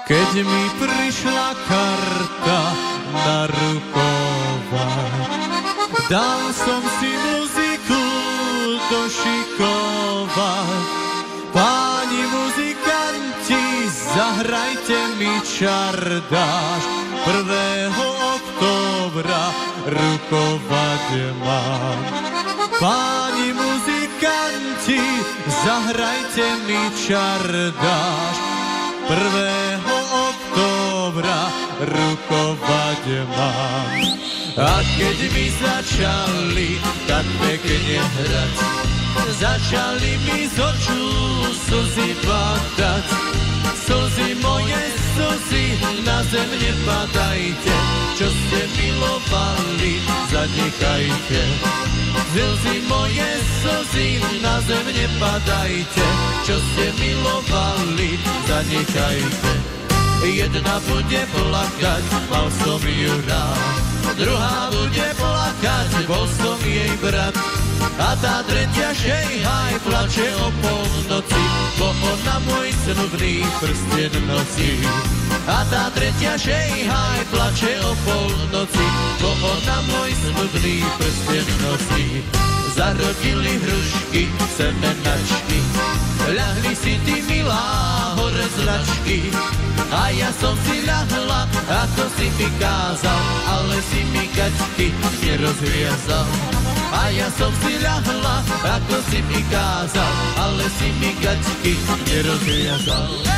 Keď mi prišla karta na rukovať, dal som si muziku došikovať. Páni muzikanti, zahrajte mi čardáš, 1. októbra rukovať mám. Páni muzikanti, zahrajte mi čardáš, 1. októbra rukovať mám. A keď mi začali tak pekne hrať, začali mi z očú slzy padať. Slzy moje, slzy, na zem nepadajte, čo ste milovali, zanechajte. Slzy moje, slzy, na zem nepadajte, čo ste milovali, zanechajte. Jedna bude plakať, mal som ju rád, druhá bude plakať, bol som jej brat. A tá tretia šejhaj plače o polnoci, bo ona môj snubný prsten nosí. A tá tretia šejhaj plače o polnoci, bo ona môj snubný prsten nosí. Zarodili hrušky, semenačky, ľahli si ty milá hore zlačky. A ja som si ľahla, ako si mi kázal, ale si mi gačky nerozviazal. A ja som si ľahla, ako si mi kázal, ale si mi gačky nerozviazal.